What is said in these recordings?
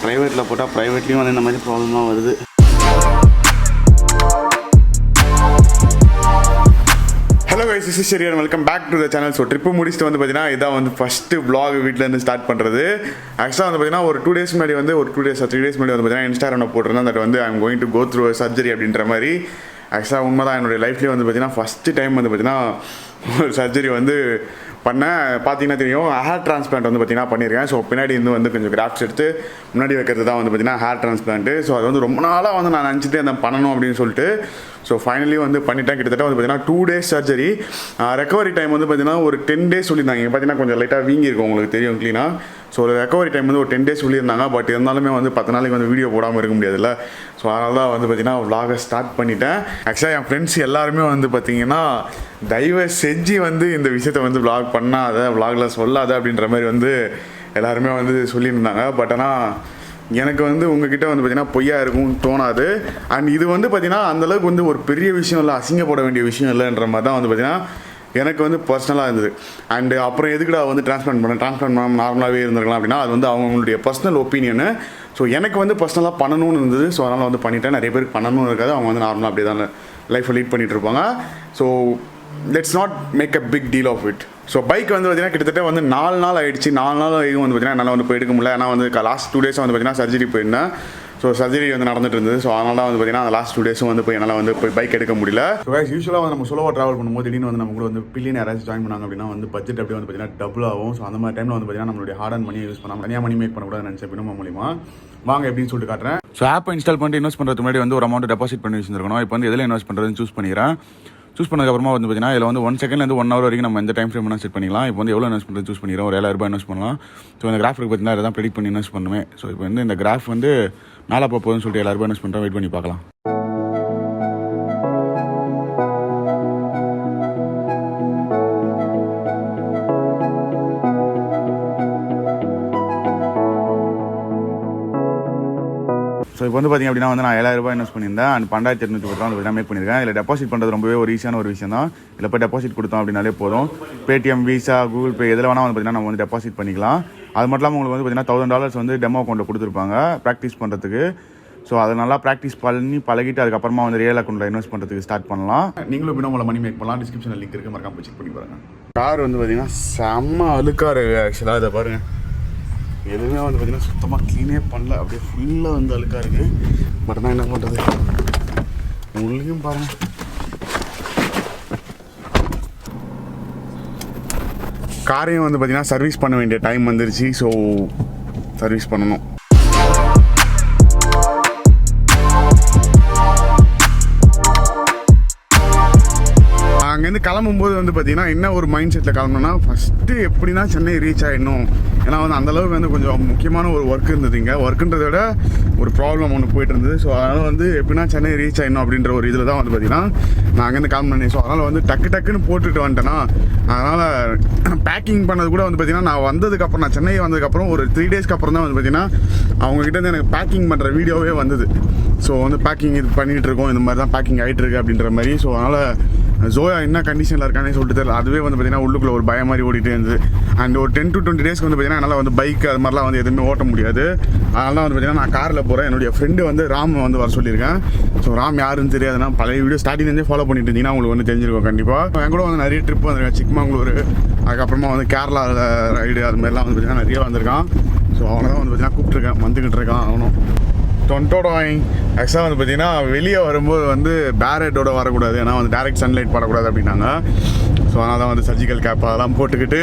ப்ரைவேட்டில் போட்டால் ப்ரைவேட்லேயும் வந்து இந்த மாதிரி ப்ராப்ளம்லாம் வருது. Hello guys, this is Sherian. Welcome back to the channel. So trip முடிச்சுட்டு வந்து பார்த்தீங்கன்னா இதான் வந்து ஃபஸ்ட்டு vlog வீட்டிலேருந்து ஸ்டார்ட் பண்ணுறது. ஆக்சுவலாக வந்து பார்த்தீங்கன்னா ஒரு 2 days முன்னாடி வந்து ஒரு 2 days 3 days முன்னாடி வந்து பார்த்தீங்கன்னா இன்ஸ்டாகிராமில் போட்டிருந்தேன். தட் வந்து I am going to go through surgery அப்படின்ற மாதிரி. ஆக்சுவலாக உண்மை தான், என்னுடைய லைஃப்லேயே வந்து பார்த்தீங்கன்னா ஃபஸ்ட்டு டைம் வந்து பார்த்தீங்கன்னா ஒரு சர்ஜரி வந்து பண்ணேன். பார்த்தீங்கன்னா தெரியும், ஹேர் டிரான்ஸ்பிளான்ட் வந்து பார்த்தீங்கன்னா பண்ணியிருக்கேன். ஸோ பின்னாடி இருந்து வந்து கொஞ்சம் கிராஃப்ட்ஸ் எடுத்து முன்னாடி வைக்கிறது தான் வந்து பார்த்தீங்கன்னா ஹேர் டிரான்ஸ்பிளான்ட்டு. ஸோ அது வந்து ரொம்ப நாளாக வந்து நான் நினச்சிட்டு அந்த பண்ணணும் அப்படின்னு சொல்லிட்டு ஸோ ஃபைனலி வந்து பண்ணிட்டேன். கிட்டத்தட்ட வந்து பார்த்தீங்கன்னா 2 days சர்ஜரி. ரெக்கவரி டைம் வந்து பார்த்தீங்கன்னா ஒரு 10 days சொல்லியிருந்தாங்க. இங்கே பார்த்தீங்கன்னா கொஞ்சம் லைட்டாக வீங்கியிருக்கும், உங்களுக்கு தெரியும் க்ளீனாக. ஸோ ஒரு ரெக்கவரி டைம் வந்து ஒரு 10 days சொல்லியிருந்தாங்க. பட் இருந்தாலுமே வந்து 10 நாளைக்கு வந்து வீடியோ போடாமல் இருக்க முடியாதுல்ல. ஸோ அதனால தான் வந்து பார்த்தீங்கன்னா vlog ஸ்டார்ட் பண்ணிட்டேன். ஆக்சுவலாக என் ஃப்ரெண்ட்ஸ் எல்லாருமே வந்து பார்த்தீங்கன்னா தயவு செஞ்சு வந்து இந்த விஷயத்தை வந்து vlog பண்ணாத, vlogல சொல்லாத அப்படின்ற மாதிரி வந்து எல்லாருமே வந்து சொல்லியிருந்தாங்க. பட் ஆனால் எனக்கு வந்து உங்ககிட்ட வந்து பார்த்தீங்கன்னா பொய்யா இருக்கும்னு தோணாது. அண்ட் இது வந்து பார்த்தீங்கன்னா அந்தளவுக்கு வந்து ஒரு பெரிய விஷயம் இல்லை, அசிங்கப்பட வேண்டிய விஷயம் இல்லைன்ற மாதிரி தான் வந்து பார்த்தீங்கன்னா எனக்கு வந்து பர்சனலாக இருந்தது. அண்டு அப்புறம் எதுக்குடா வந்து ட்ரான்ஸ்பிளான்ட் பண்ணாமல் நார்மலாகவே இருந்திருக்கலாம் அப்படின்னா அது வந்து அவங்களுடைய பர்சனல் ஒப்பீனியனு. ஸோ எனக்கு வந்து பர்சனலாக பண்ணணும்னு இருந்தது. ஸோ அதனால் வந்து பண்ணிவிட்டேன். நிறைய பேருக்கு பண்ணணும்னு இருக்காது, அவங்க வந்து நார்மலாக அப்படியே தான் லைஃப்பை லீட் பண்ணிகிட்டு இருப்பாங்க. So let's not make a big deal of it. So bike வந்து பார்த்தீங்கன்னா கிட்டத்தட்ட வந்து 4 நாள் ஆகிடுச்சு. 4 நாள் வரைக்கும் வந்து பார்த்தீங்கன்னா என்னால் வந்து போய் எடுக்க முடியல. ஏன்னா வந்து லாஸ்ட் 2 days வந்து பார்த்தீங்கன்னா சர்ஜரி போயிருந்தேன். ஸோ சர்ஜரி வந்து நடந்துட்டு இருந்தது. ஸோ அதனால தான் வந்து பார்த்தீங்கன்னா அந்த லாஸ்ட் 2 days வந்து போய் என்னால் வந்து போய் பைக் எடுக்க முடியல. ஸோ யூஸ்வலாக வந்து நம்ம சோலோவாக ட்ராவல் பண்ணும்போது திடீர்னு வந்து நம்ம கூட வந்து பில்லியன் யாராச்சும் ஜாயின் பண்ணாங்க அப்படின்னா வந்து பட்ஜெட் அப்படியே வந்து பார்த்தீங்கன்னா டபுள் ஆகும். ஸோ அந்த மாதிரி டைமில் வந்து பார்த்தீங்கன்னா நம்மளுடைய ஹார்ட் அண்ட் மணியை யூஸ் பண்ணாமல் தனியாக மணி மேக் பண்ணக்கூடாதுன்னு நினச்ச பின்னமா மூலிமா வாங்க எப்படின்னு சொல்லிட்டு காட்டுறேன். ஸோ ஆப்பை இன்ஸ்டால் பண்ணிட்டு இன்வெஸ்ட் பண்ணுறதுக்கு முன்னாடி வந்து ஒரு அமௌண்ட் டெபாசிட் பண்ணி வச்சிருக்கணும். இப்போ வந்து எதில் இன்வெஸ்ட் பண்ணுறதுன்னு சூஸ் பண்ணிக்கிறேன். சூஸ் பண்ணதுக்கப்புறமா வந்து பார்த்தீங்கன்னா இதில் வந்து 1 செகண்ட்லேருந்து 1 hour வரைக்கும் நம்ம இந்த டைம் ஃப்ரேம் செட் பண்ணிக்கலாம். இப்போ வந்து எவ்வளோ இன்வெஸ்ட் பண்ணுறது சூஸ் பண்ணிக்கிறோம். ஒரு 7,000 ரூபாய் இன்வெஸ்ட் பண்ணலாம். ஸோ இந்த கிராஃபிக் பார்த்தீங்கன்னா இதை தான் ப்ரெடிக்ட் பண்ணி இன்வெஸ்ட் பண்ணுவேன். ஸோ இப்போ வந்து இந்த கிராஃப் வந்து நாளாக போகுதுன்னு சொல்லிட்டு 7,000 ரூபாய் இன்வெஸ்ட் பண்ணுறேன். வெயிட் பண்ணி பார்க்கலாம். ஸோ இப்போ வந்து பார்த்திங்க அப்படின்னா வந்து நான் 7,000 ரூபாய் இன்வெஸ்ட் பண்ணியிருந்தேன். அண்ட் 12,810 ரூபா வந்து மேக் பண்ணியிருக்கேன். இதில் டெபாசிட் பண்ணுறது ரொம்பவே ஒரு ஈஸியான ஒரு விஷயம் தான். இதில் போய் டெபாசிட் கொடுத்தோம் அப்படின்னாலே போதும். பேடிஎம், விசா, கூகுள் பே எதில் வேணால் வந்து பார்த்திங்கன்னா நம்ம வந்து டெபாசிட் பண்ணிக்கலாம். அது மட்டும் இல்லாமல் உங்களுக்கு வந்து பார்த்திங்கன்னா $1,000 வந்து டெமோ அக்கௌண்ட்டில் கொடுத்துருப்பாங்க ப்ராக்டிஸ் பண்ணுறதுக்கு. ஸோ அதை நல்லா ப்ராக்டிஸ் பண்ணி பழகிட்டு அதுக்கப்புறமா வந்து ரியல் அக்கௌண்ட்டில் இன்வெஸ்ட் பண்ணுறதுக்கு ஸ்டார்ட் பண்ணலாம். நீங்களும் பின்னா உங்களை மணி மேக் பண்ணலாம். டிஸ்கிரிப்ஷனில் லிங்க் இருக்குது, மறக்காம செக் பண்ணி பாருங்கள். கார் வந்து பார்த்திங்கன்னா செம்ம அழுக்காக இருக்குது. ஆக்சுவலாக இதை பாருங்கள், எதுவுமே வந்து பார்த்திங்கன்னா சுத்தமாக க்ளீனே பண்ணல. அப்படியே ஃபுல்லாக வந்து அழுக்காக இருக்குது. பட் நான் என்ன பண்ணுறது, உங்களுக்கும் பாருங்கள். காரையும் வந்து பார்த்திங்கன்னா சர்வீஸ் பண்ண வேண்டிய டைம் வந்துருச்சு. ஸோ சர்வீஸ் பண்ணணும். அங்கேருந்து கிளம்பும்போது வந்து பார்த்தீங்கன்னா என்ன ஒரு மைண்ட் செட்டில் கிளம்புனா ஃபஸ்ட்டு எப்படின்னா சென்னை ரீச் ஆகிடணும். ஏன்னா வந்து அந்தளவுக்கு வந்து கொஞ்சம் முக்கியமான ஒரு ஒர்க் இருந்தது. இங்கே ஒர்க்குன்றத விட ஒரு ப்ராப்ளம் ஒன்று போயிட்டு இருந்தது. ஸோ அதனால் வந்து எப்படின்னா சென்னை ரீச் ஆகிடணும் அப்படின்ற ஒரு இதில் தான் வந்து பார்த்தீங்கன்னா நான் அங்கேருந்து கிளம்புனேன். ஸோ அதனால் வந்து டக்குன்னு போட்டுட்டு வந்துட்டேன்னா அதனால் பேக்கிங் பண்ணது கூட வந்து பார்த்தீங்கன்னா நான் வந்ததுக்கப்புறம், நான் சென்னை வந்ததுக்கப்புறம் ஒரு 3 days அப்புறம் தான் வந்து பார்த்தீங்கன்னா அவங்ககிட்ட இருந்து எனக்கு பேக்கிங் பண்ணுற வீடியோவே வந்தது. ஸோ வந்து பேக்கிங் இது பண்ணிகிட்டு இருக்கோம், இந்த மாதிரி தான் பேக்கிங் ஆகிட்டு இருக்கு அப்படின்ற மாதிரி. ஸோ அதனால் ஜோயா என்ன கண்டிஷனில் இருக்கானே சொல்லிட்டு தெரியல. அதுவே வந்து பார்த்தீங்கன்னா உள்ளுக்குள்ள ஒரு பயம் மாதிரி ஓடிட்டே இருந்தது. அண்ட் ஒரு 10 to 20 days வந்து பார்த்தீங்கன்னா என்னால் வந்து பைக் அது மாதிரிலாம் வந்து எதுவுமே ஓட்ட முடியாது. அதனால தான் வந்து பார்த்தீங்கன்னா நான் காரில் போகிறேன். என்னுடைய ஃப்ரெண்டு வந்து ராம் வந்து வர சொல்லியிருக்கேன். ஸோ ராம் யாருன்னு தெரியாதுன்னா பழைய வீடியோ ஸ்டார்டிங்லேருந்தே ஃபாலோ பண்ணிட்டு இருந்தீங்கன்னா உங்களுக்கு வந்து தெரிஞ்சிருக்கும் கண்டிப்பாக. என் கூட வந்து நிறைய ட்ரிப் வந்திருக்கேன். சிக்மங்களூர், அதுக்கப்புறமா வந்து கேரளா ரைடு, அது மாதிரிலாம் வந்து பார்த்தீங்கன்னா நிறைய வந்திருக்கான். ஸோ அவனை தான் வந்து பார்த்தீங்கன்னா கூப்பிட்ருக்கேன், வந்துக்கிட்டு இருக்கான் அவனும். ஆக்சுவலாக வந்து பார்த்தீங்கன்னா வெளியே வரும்போது வந்து பேரட்டோட வரக்கூடாது, ஏன்னா வந்து டைரக்ட் சன்லைட் படக்கூடாது அப்படின்னாங்க. ஸோ அதனால் தான் வந்து சர்ஜிக்கல் கேப் அதெல்லாம் போட்டுக்கிட்டு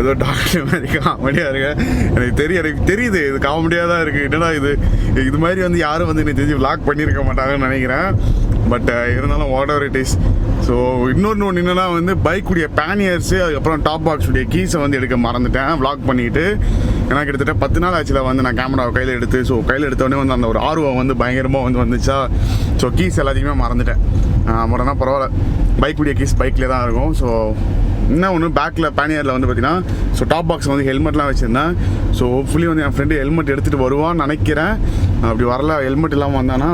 ஏதோ டாக்டர் மாதிரி காமெடியாக இருக்கு. எனக்கு தெரியுது இது காமெடியாக தான் இருக்குது. என்னடா இது மாதிரி வந்து யாரும் வந்து எனக்கு தெரிஞ்சு vlog பண்ணியிருக்க மாட்டாங்கன்னு நினைக்கிறேன். பட் இருந்தாலும் what ever it is. So இன்னொன்று என்னென்னா வந்து பைக்குடைய பேனியர்ஸு, அதுக்கப்புறம் டாப் பாக்ஸுடைய கீஸை வந்து எடுக்க மறந்துட்டேன் vlog பண்ணிவிட்டு. ஏன்னா கிட்டத்தட்ட 10 நாள் ஆச்சுல வந்து நான் கேமராவை கையில் எடுத்து. ஸோ கையில் எடுத்தோடனே வந்து அந்த ஒரு ஆர்வம் வந்து பயங்கரமாக வந்து வந்துச்சா. ஸோ கீஸ் எல்லாத்தையுமே மறந்துட்டேன். மட்டும்னா பரவாயில்ல, பைக்குடைய கீஸ் பைக்லேயே தான் இருக்கும். ஸோ இன்னும் ஒன்று பேக்கில் பேனியரில் வந்து பார்த்தீங்கன்னா ஸோ டாப் பாக்ஸ் வந்து ஹெல்மெட்லாம் வச்சுருந்தேன். ஸோ ஹோப்ஃபுல்லி வந்து என் ஃப்ரெண்டு ஹெல்மெட் எடுத்துகிட்டு வருவான்னு நினைக்கிறேன். அப்படி வரல, ஹெல்மெட் இல்லாமல் வந்தானா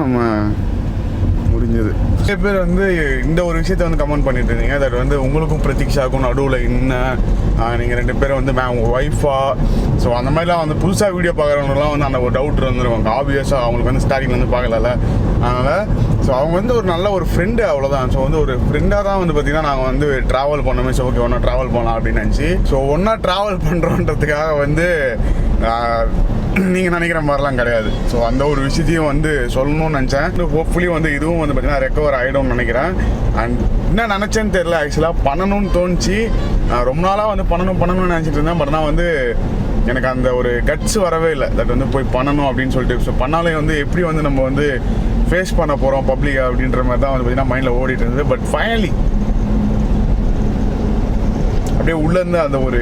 முடிஞ்சது. நிறைய பேர் வந்து இந்த ஒரு விஷயத்த வந்து கமெண்ட் பண்ணிட்டு இருந்தீங்க. தட் வந்து உங்களுக்கும் பிரதீக்ஷாவுக்கும் நடுவில் என்ன நீங்கள் 2 பேரும் வந்து உங்கள் ஒய்ஃபா, ஸோ அந்த மாதிரிலாம் வந்து புதுசாக வீடியோ பார்க்குறவங்கலாம் வந்து அந்த ஒரு டவுட் வந்துருவாங்க. ஆப்வியஸாக அவங்களுக்கு வந்து ஸ்டார்டிங் வந்து பார்க்கல. அதனால் ஸோ அவங்க வந்து ஒரு நல்ல ஒரு ஃப்ரெண்டு, அவ்வளோதான். ஸோ வந்து ஒரு ஃப்ரெண்டாக தான் வந்து பார்த்திங்கன்னா நாங்கள் வந்து ட்ராவல் பண்ணோமே. ஸோ ஓகே ஒன்றா ட்ராவல் பண்ணலாம் அப்படின்னு நினச்சி, ஸோ ஒன்றா ட்ராவல் பண்ணுறோன்றதுக்காக வந்து நீங்கள் நினைக்கிற மாதிரிலாம் கிடையாது. ஸோ அந்த ஒரு விஷயத்தையும் வந்து சொல்லணும்னு நினச்சேன். ஹோப்ஃபுல்லி வந்து இதுவும் வந்து பார்த்திங்கன்னா ரெக்கவர் ஆகிடும்னு நினைக்கிறேன். அண்ட் என்ன நினச்சேன்னு தெரியல, ஆக்சுவலாக பண்ணணும்னு தோணுச்சு. ரொம்ப நாளாக வந்து பண்ணணும்னு நினச்சிட்டு இருந்தேன். பட் ஆனால் வந்து எனக்கு அந்த ஒரு கட்ஸ் வரவே இல்லை. தட் வந்து போய் பண்ணணும் அப்படின்னு சொல்லிட்டு. ஸோ பண்ணாலே வந்து எப்படி வந்து நம்ம வந்து ஃபேஸ் பண்ண போகிறோம் பப்ளிக் அப்படின்ற மாதிரி தான் வந்து பார்த்திங்கன்னா மைண்டில் ஓடிட்டு இருந்தது. பட் ஃபைனலி அப்படியே உள்ளேருந்து அந்த ஒரு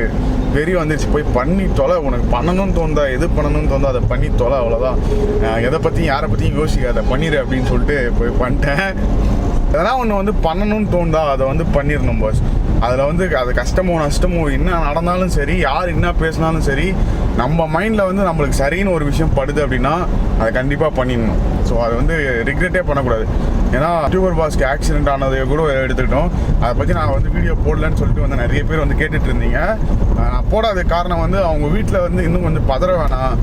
வெறி வந்துடுச்சு. போய் பண்ணி தொலை, உனக்கு பண்ணணும்னு தோணுதா, எது பண்ணணும்னு தோணுதா அதை பண்ணி தொலை, அவ்வளோதான். எதை பற்றியும் யாரை பற்றியும் யோசிக்காத, பண்ணிடு அப்படின்னு சொல்லிட்டு போய் பண்ணிட்டேன். அதெல்லாம் ஒன்று வந்து பண்ணணும்னு தோணுதா அதை வந்து பண்ணிடணும் பாஸ். அதில் வந்து அது கஷ்டமோ நஷ்டமோ என்ன நடந்தாலும் சரி, யார் என்ன பேசினாலும் சரி, நம்ம மைண்டில் வந்து நம்மளுக்கு சரின்னு ஒரு விஷயம் படுது அப்படின்னா அதை கண்டிப்பாக பண்ணிடணும். ஸோ அதை வந்து ரிக்ரெட்டே பண்ணக்கூடாது. ஏன்னா டியூபர் பாஸ்க்கு ஆக்சிடென்ட் ஆனதை கூட எடுத்துக்கிட்டோம். அதை பற்றி நான் வந்து வீடியோ போடலன்னு சொல்லிட்டு வந்து நிறைய பேர் வந்து கேட்டுட்டு இருந்தீங்க. நான் போடாத காரணம் வந்து அவங்க வீட்டில் வந்து இன்னும் கொஞ்சம் பதற வேணாம்,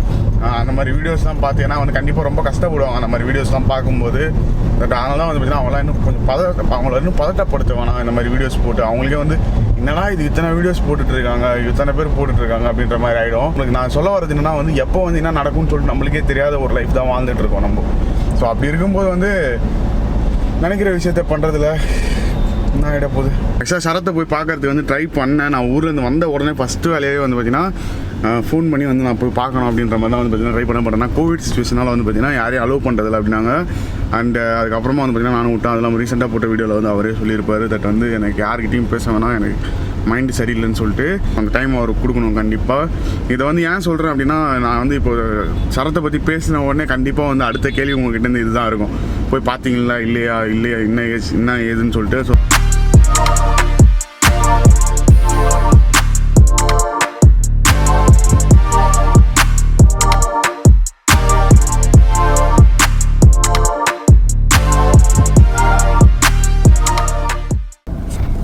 அந்த மாதிரி வீடியோஸ்லாம் பார்த்தீங்கன்னா வந்து கண்டிப்பாக ரொம்ப கஷ்டப்படுவாங்க அந்த மாதிரி வீடியோஸ்லாம் பார்க்கும்போது. பட் அதனால தான் வந்து பார்த்தீங்கன்னா அவங்களாம் இன்னும் கொஞ்சம் அவங்கள இன்னும் பதட்டப்படுத்த வேணாம் இந்த மாதிரி வீடியோஸ் போட்டு. அவங்களுக்கே வந்து என்னடா இது இத்தனை வீடியோஸ் போட்டுட்ருக்காங்க, இத்தனை பேர் போட்டுட்ருக்காங்க அப்படின்ற மாதிரி ஆகிடும். உங்களுக்கு நான் சொல்ல வரது என்னன்னா வந்து எப்போ வந்து என்ன நடக்கும்னு சொல்லிட்டு நம்மளுக்கே தெரியாத ஒரு லைஃப் தான் வாழ்ந்துட்டு இருக்கோம் நம்ம. ஸோ அப்படி இருக்கும்போது வந்து நினைக்கிற விஷயத்த பண்ணுறதுல என்ன ஆகிட போகுது. ஆக்சுவலாக சரத்தை போய் பார்க்கறதுக்கு வந்து ட்ரை பண்ணேன். நான் ஊர்லேருந்து வந்த உடனே ஃபஸ்ட்டு வேலையே வந்து பார்த்தீங்கன்னா ஃபோன் பண்ணி வந்து நான் போய் பார்க்கணும் அப்படின்ற மாதிரி தான் வந்து பார்த்தீங்கன்னா ட்ரை பண்ணேன்னா கோவிட் சிச்சுவேஷனால் வந்து பார்த்தீங்கன்னா யாரையும் அலோவ் பண்ணுறதில்ல அப்படின்னாங்க. அண்ட் அதுக்கப்புறமா வந்து பார்த்தீங்கன்னா நானும் விட்டேன். அதெல்லாம் ரீசெண்டாக போட்ட வீடியோவில் வந்து அவரே சொல்லியிருப்பார். தட் வந்து எனக்கு யார்கிட்டையும் பேச வேணாம், எனக்கு மைண்டு சரியில்லைன்னு சொல்லிட்டு அந்த டைம் அவருக்கு கொடுக்கணும் கண்டிப்பாக. இதை வந்து ஏன் சொல்கிறேன் அப்படின்னா, நான் வந்து இப்போ சரத்தை பற்றி பேசின உடனே கண்டிப்பாக வந்து அடுத்த கேள்வி உங்கள்கிட்ட இதுதான் இருக்கும், போய் பார்த்தீங்களா இல்லையா என்ன ஏதுன்னு சொல்லிட்டு.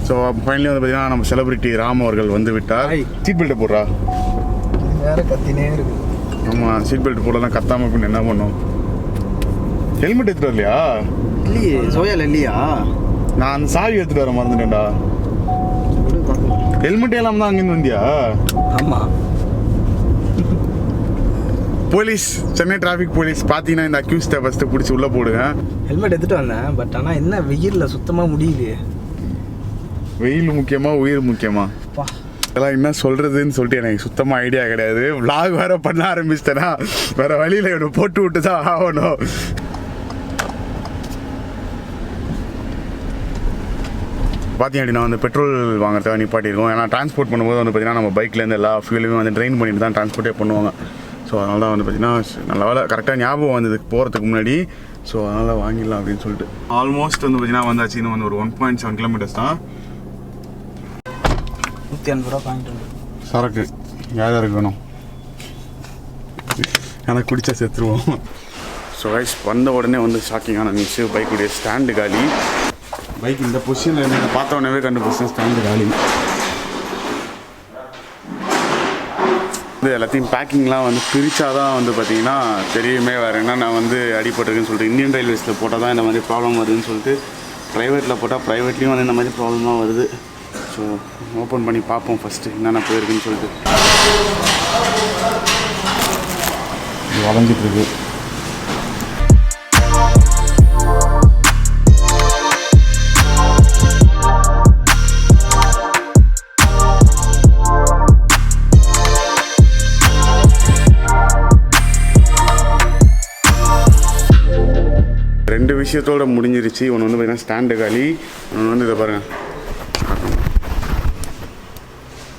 ஸோ ஃபைனலி வந்து பார்த்தீங்கன்னா நம்ம செலிபிரிட்டி ராம் அவர்கள் வந்து விட்டார். சீட் பெல்ட்டை போடுறா, வேறு கத்தினே இருக்கு. ஆமாம், சீட் பெல்ட் போடலாம் கத்தாமல் பின்ன என்ன பண்ணோம். ஹெல்மெட் எடுத்துகிட்டு வரலையா? இல்லையே, சோயால் இல்லையா? நான் அந்த சாவி எடுத்துகிட்டு வர மறந்துட்டேன்டா. ஹெல்மெட்டே இல்லாமல் தான் அங்கேருந்து வந்தியா? ஆமாம். போலீஸ், சென்னை டிராஃபிக் போலீஸ் பார்த்தீங்கன்னா இந்த அக்யூஸ்டை ஃபஸ்ட்டு பிடிச்சி உள்ளே போடுங்க. ஹெல்மெட் எடுத்துகிட்டு வந்தேன். பட் ஆனால் என்ன வெயிலில் சுத்தமாக முடியுது. வெயில் முக்கியமா உயிர் முக்கியமா? அதெல்லாம் என்ன சொல்கிறதுன்னு சொல்லிட்டு எனக்கு சுத்தமாக ஐடியா கிடையாது. விளாக் வேறு பண்ண ஆரம்பிச்சிட்டேன்னா வேறு வழியில் இவனை போட்டு விட்டு தான் ஆகணும். பார்த்தீங்க அப்படின்னா வந்து பெட்ரோல் வாங்குறதுக்காக நிப்பாட்டியிருக்கோம். ஏன்னா டிரான்ஸ்போர்ட் பண்ணும்போது வந்து பார்த்திங்கன்னா நம்ம பைக்லேருந்து எல்லா ஃபியூலையுமே வந்து ட்ரெயின் பண்ணிட்டு தான் டிரான்ஸ்போர்ட்டே பண்ணுவாங்க. ஸோ அதனால தான் வந்து பார்த்திங்கன்னா நல்ல வேலை கரெக்டாக ஞாபகம் வந்தது போகிறதுக்கு முன்னாடி. ஸோ அதனால் வாங்கிடலாம் அப்படின்னு சொல்லிட்டு ஆல்மோஸ்ட் வந்து பார்த்திங்கன்னா வந்தாச்சு. இன்னும் வந்து ஒரு 1.7 கிலோமீட்டர்ஸ் தான். 150 ரூபா வாங்கிட்டு சரக்கு யார் யாருக்கு வேணும், எனக்கு குடிச்சா செத்துருவோம். ஸோ கைஸ் வந்த உடனே வந்து ஷாக்கிங்கான நியூஸு, பைக்குடைய ஸ்டாண்டு காலி. பைக் இந்த பொசிஷனில் இருந்து பார்த்த உடனே கண்டுபிடிச்சேன் ஸ்டாண்டு காலி. இது எல்லாத்தையும் பேக்கிங்லாம் வந்து பிரித்தா தான் வந்து பார்த்திங்கன்னா தெரியுமே வேறு என்னென்ன வந்து அடிபட்டிருக்குன்னு சொல்லிட்டு. இந்தியன் ரயில்வேஸில் போட்டால் தான் இந்த மாதிரி ப்ராப்ளம் வருதுன்னு சொல்லிட்டு ப்ரைவேட்டில் போட்டால் ப்ரைவேட்லேயும் வந்து இந்த மாதிரி ப்ராப்ளமாக வருது. ஸோ ஓப்பன் பண்ணி பார்ப்போம் ஃபஸ்ட்டு என்னென்ன போயிருக்குன்னு சொல்லிட்டு. இது வளைஞ்சிட்ருக்கு. ரெண்டு விஷயத்தோடு முடிஞ்சிருச்சு. ஒன்று வந்து பார்த்திங்கன்னா ஸ்டாண்டு காலி, ஒன்று வந்து இதை பாருங்கள்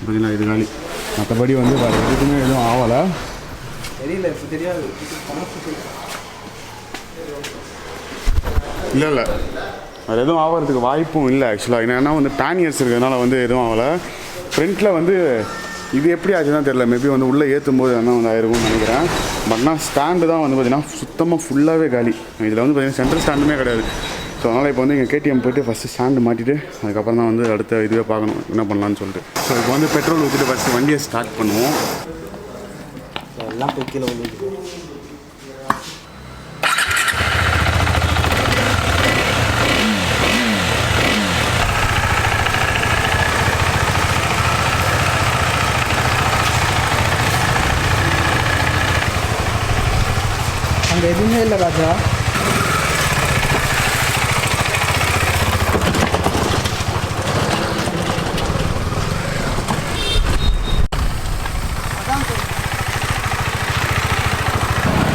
பார்த்தீங்கன்னா இது காலி. மற்றபடி வந்து வேறு எதுக்குமே எதுவும் ஆகலை. தெரியல, தெரியாது. இல்லை வேறு எதுவும் ஆகிறதுக்கு வாய்ப்பும் இல்லை ஆக்சுவலாக. என்னென்னா வந்து பேனியர்ஸ் இருக்கிறதுனால வந்து எதுவும் ஆகலை. ஃப்ரண்ட்டில் வந்து இது எப்படி ஆச்சுதான் தெரியல. மேபி வந்து உள்ளே ஏற்றும் போது என்ன வந்து ஆயிருக்கும்னு நினைக்கிறேன். பட்னா ஸ்டாண்டு தான் வந்து பார்த்திங்கன்னா சுத்தமாக ஃபுல்லாகவே காலி. இதில் வந்து பார்த்திங்கன்னா சென்ட்ரல் ஸ்டாண்டுமே கிடையாது. ஸோ அதனால் இப்போ வந்து எங்கள் கேடிஎம் போய்ட்டு ஃபஸ்ட்டு ஸ்டாண்டு மாட்டிட்டு அதுக்கப்புறம் தான் வந்து அடுத்த இதுவே பார்க்கணும் என்ன பண்ணலான்னு சொல்லிட்டு. ஸோ இப்போ வந்து பெட்ரோல் ஊற்றிட்டு ஃபஸ்ட்டு வண்டியை ஸ்டார்ட் பண்ணுவோம். எல்லாம் போய் கீழே வந்து அங்கே எதுவுமே இல்லை ராஜா.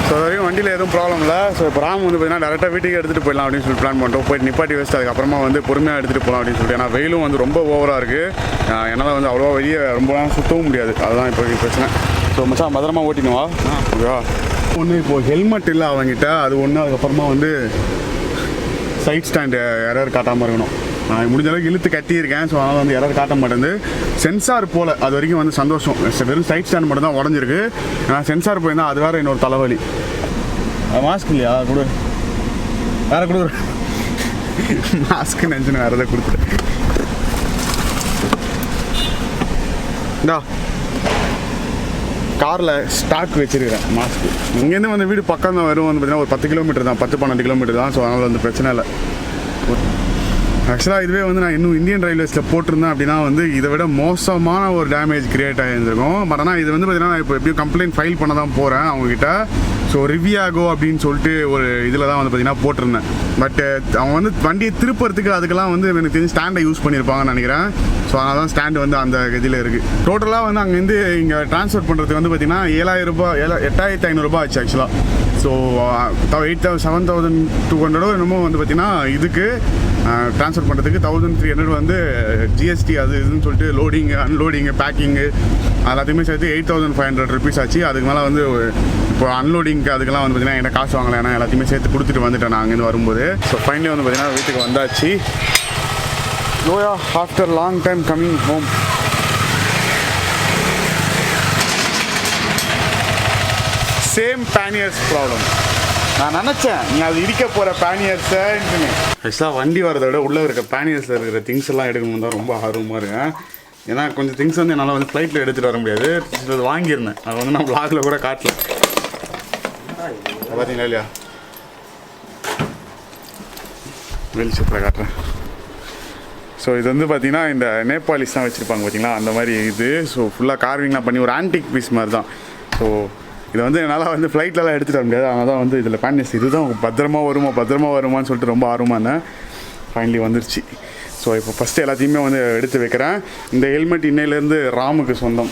ஸோ அது வரைக்கும் வண்டியில் எதுவும் ப்ராப்ளம் இல்லை. ஸோ இப்போ ராம் வந்து பார்த்தீங்கன்னா டேரெக்டாக வீட்டுக்கு எடுத்துகிட்டு போயிடலாம் அப்படின்னு சொல்லி பிளான் பண்ணிட்டோம். போயிட்டு நிப்பாட்டி வச்சுட்டு அதுக்கப்புறமா வந்து பொறுமையாக எடுத்துகிட்டு போகலாம் அப்படின்னு சொல்லிட்டு. ஏன்னா வெயிலும் வந்து ரொம்ப ஓவராக இருக்குது. என்னால் வந்து அவ்வளோவா வெளியே ரொம்ப நேரம் சுற்றவும் முடியாது. அதுதான் இப்போ பிரச்சனை. ஸோ மச்சான் பத்திரமா ஓட்டினுவா. ஓகேவா. ஒன்று இப்போது ஹெல்மெட் இல்லை அவங்ககிட்ட, அது ஒன்று. அதுக்கப்புறமா வந்து சைட் ஸ்டாண்டு எரர் காட்டாமல் இருக்கணும். நான் முடிஞ்ச அளவுக்கு இழுத்து கட்டியிருக்கேன். ஸோ அதனால் வந்து எரர் காட்ட மாட்டேங்குது. சென்சார் போல் அது வரைக்கும் வந்து சந்தோஷம். வெறும் சைட் ஸ்டாண்ட் மட்டும் தான் உடஞ்சிருக்கு. சென்சார் போயிருந்தால் அது வேறு இன்னொரு தலைவலி. மாஸ்க் இல்லையா கொடு, வேறு கொடு. மாஸ்க்கு நினச்சின்னு வேறு எதை கொடுத்துட்டேன். இந்தா காரில் ஸ்டாக் வச்சுருக்கிறேன் மாஸ்க்கு. இங்கேருந்து வந்து வீடு பக்கம் தான் வரும். வந்து பார்த்தீங்கன்னா ஒரு 10 கிலோமீட்டர் தான், 10-12 கிலோமீட்டர் தான். ஸோ அதனால் வந்து பிரச்சனை இல்லை. ஆக்சுவலாக இதுவே வந்து நான் இன்னும் இந்தியன் ரயில்வேஸில் போட்டிருந்தேன் அப்படின்னா வந்து இதை விட மோசமான ஒரு டேமேஜ் க்ரியேட் ஆகியிருந்திருக்கும். பட் ஆனால் இது வந்து பார்த்தீங்கன்னா நான் இப்போ எப்படியும் கம்ப்ளைண்ட் ஃபைல் பண்ண தான் போகிறேன் அவங்ககிட்ட. ஸோ ரிவ்யூ அப்படின்னு சொல்லிட்டு ஒரு இதில் தான் வந்து பார்த்தீங்கன்னா போட்டிருந்தேன். பட் அவங்க வந்து வண்டியை திருப்பறதுக்கு அதுக்கெல்லாம் வந்து எனக்கு தெரிஞ்சு ஸ்டாண்டை யூஸ் பண்ணியிருப்பாங்கன்னு நினைக்கிறேன். ஸோ அதனால தான் ஸ்டாண்டு வந்து அந்த இதில் இருக்குது. டோட்டலாக வந்து அங்கேருந்து இங்கே ட்ரான்ஸ்ஃபர் பண்ணுறதுக்கு வந்து பார்த்தீங்கன்னா 7,500 ஆச்சு ஆக்சுவலாக. ஸோ 7,200 என்னமோ வந்து பார்த்தீங்கன்னா இதுக்கு ட்ரான்ஸ்ஃபர் பண்ணுறதுக்கு 1,300 வந்து ஜிஎஸ்டி அது இதுன்னு சொல்லிட்டு லோடிங்கு அன்லோடிங்கு பேக்கிங்கு எல்லாத்தையுமே சேர்த்து 8,500 ருபீஸ் ஆச்சு. அதுக்கு மேலே வந்து இப்போ அன்லோடிங்க்கு அதுக்கெல்லாம் வந்து பார்த்தீங்கன்னா என்ன காசு வாங்கலை. ஏன்னா எல்லாத்தையுமே சேர்த்து கொடுத்துட்டு வந்துட்டேன் நான் அங்கேருந்து வரும்போது. ஸோ ஃபைனலி வந்து பார்த்தீங்கன்னா வீட்டுக்கு வந்தாச்சு. Loya after long time coming home. Same panniers problem. நான் நினச்சேன் நீ அது இடிக்க போகிற பேனியர்ஸுன்னு. ஆக்சுவலாக வண்டி வரதை விட உள்ளே இருக்க பேனியர்ஸில் இருக்கிற திங்ஸ் எல்லாம் எடுக்கணும் தான் ரொம்ப ஆர்வமாக இருக்கேன். ஏன்னா கொஞ்சம் திங்ஸ் வந்து என்னால் வந்து ஃப்ளைட்டில் எடுத்துகிட்டு வர முடியாது. அது வாங்கியிருந்தேன். அது வந்து நான் வ்ளாகில் கூட காட்டல. பார்த்தீங்களா இல்லையா? வெளிச்சத்தில் காட்டுறேன். ஸோ இது வந்து பார்த்தீங்கன்னா இந்த நேபாளிஸ் தான் வச்சுருப்பாங்க பார்த்தீங்களா, அந்த மாதிரி இது. ஸோ ஃபுல்லாக கார்விங்லாம் பண்ணி ஒரு ஆன்டிக் பீஸ் மாதிரி தான். ஸோ இதை வந்து என்னால் வந்து ஃப்ளைட்லலாம் எடுத்துகிட்டு வர முடியாது. அதனால் தான் வந்து இதில் பேனியர்ஸ் இதுதான் பத்திரமா வருமான்னு சொல்லிட்டு ரொம்ப ஆர்வமாக இருந்தேன். ஃபைனலி வந்துருச்சு. ஸோ இப்போ ஃபஸ்ட்டு எல்லாத்தையுமே வந்து எடுத்து வைக்கிறேன். இந்த ஹெல்மெட் இன்னையிலேருந்து ராமுக்கு சொந்தம்.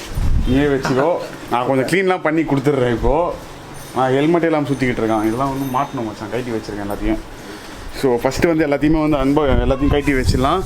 நீயே வச்சுக்கோ. நான் கொஞ்சம் க்ளீன்லாம் பண்ணி கொடுத்துட்றேன். இப்போது நான் ஹெல்மெட்டே எல்லாம் சுற்றிக்கிட்டு இருக்கேன். இதெல்லாம் வந்து மாட்டணும் மச்சான். கட்டி வச்சுருக்கேன் எல்லாத்தையும். ஸோ ஃபஸ்ட்டு வந்து எல்லாத்தையுமே வந்து எல்லாத்தையும் கட்டி வச்சிடலாம்.